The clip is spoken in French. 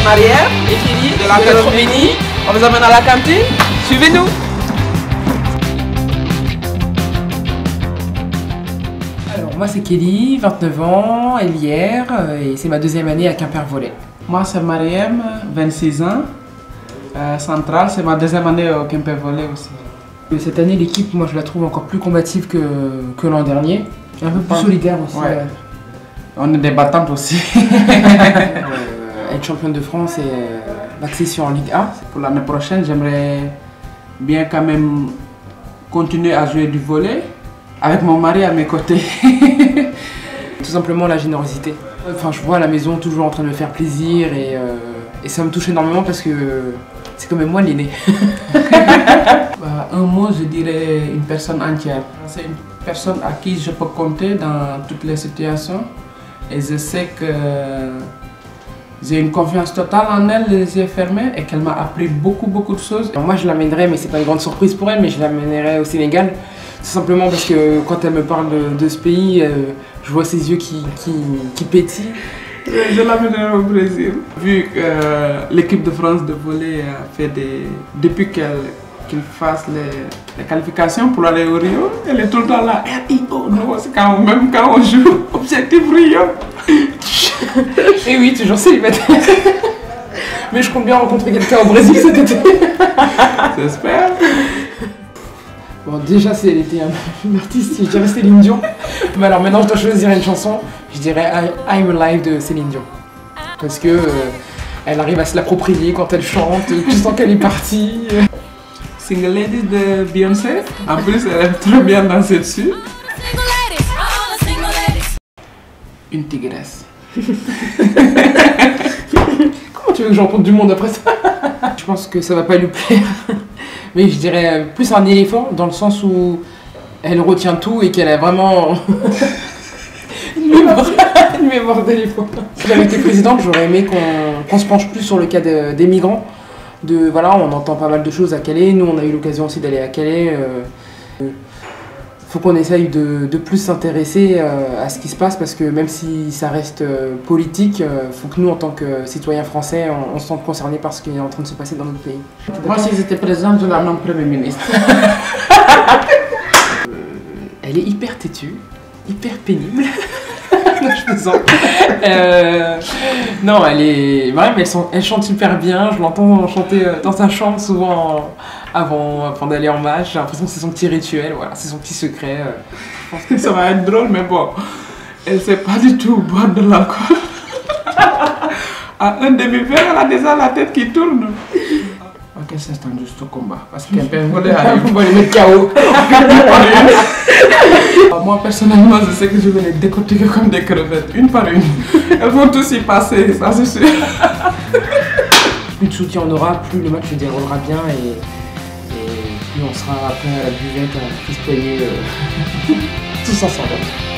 c'est Marielle et Kelly de la Gastronomie. On vous amène à la cantine. Suivez-nous. Alors moi c'est Kelly, 29 ans, ailière, et c'est ma deuxième année à Quimper-Volley. Moi c'est Mariem, 26 ans, centrale, c'est ma deuxième année au Quimper-Volley aussi. Cette année l'équipe, moi je la trouve encore plus combative que l'an dernier, un peu plus solidaire aussi. Ouais. On est des battantes aussi. Être championne de France et l'accession en Ligue 1. Pour l'année prochaine, j'aimerais bien quand même continuer à jouer du volley avec mon mari à mes côtés. Tout simplement la générosité. Enfin, je vois à la maison toujours en train de me faire plaisir et ça me touche énormément parce que c'est quand même moi l'aîné. Un mot, je dirais une personne entière. C'est une personne à qui je peux compter dans toutes les situations et je sais que j'ai une confiance totale en elle, les yeux fermés, et qu'elle m'a appris beaucoup de choses. Alors moi je l'amènerais, mais c'est pas une grande surprise pour elle, mais je l'amènerais au Sénégal. Tout simplement parce que quand elle me parle de ce pays, je vois ses yeux qui pétillent. Je l'amènerai au Brésil. Vu que l'équipe de France de volley a fait depuis qu'il fasse les qualifications pour aller au Rio, elle est tout le temps là. RIO, même quand on joue, objectif Rio. Et oui, toujours célibataire. Mais je compte bien rencontrer quelqu'un au Brésil cet été. J'espère. Bon, déjà, si elle était une artiste, je dirais Céline Dion. Mais alors maintenant, je dois choisir une chanson. Je dirais I'm Alive de Céline Dion. Parce que elle arrive à se l'approprier quand elle chante. Tu sens qu'elle est partie. Single Ladies de Beyoncé. En plus, elle aime très bien danser dessus. Une tigresse. Comment tu veux que je rencontre du monde après ça? Je pense que ça va pas lui plaire. Mais je dirais plus un éléphant, dans le sens où elle retient tout et qu'elle a vraiment une mémoire d'éléphant. Si j'avais été présidente, j'aurais aimé qu'on se penche plus sur le cas des migrants. Voilà, on entend pas mal de choses à Calais, nous on a eu l'occasion aussi d'aller à Calais. Faut qu'on essaye de plus s'intéresser à ce qui se passe, parce que même si ça reste politique, faut que nous en tant que citoyens français, on se sente concernés par ce qui est en train de se passer dans notre pays. Moi si j'étais présidente, je la nomme Premier ministre. Elle est hyper têtue, hyper pénible. Non, je plaisante. Non, elle chante super bien, je l'entends chanter dans sa chambre souvent avant d'aller en match. J'ai l'impression que c'est son petit rituel, voilà, c'est son petit secret. Je pense que ça va être drôle, mais bon, elle sait pas du tout boire de l'alcool. À un demi-verre, elle a déjà la tête qui tourne. Ok, c'est un juste combat, parce qu'un peu on va les mettre KO. Moi personnellement, je sais que je vais les décortiquer comme des crevettes, une par une. Elles vont tous y passer, ça c'est sûr. Plus de soutien on aura, plus le match se déroulera bien et plus on sera après à la buvette à fispoyer tous ensemble.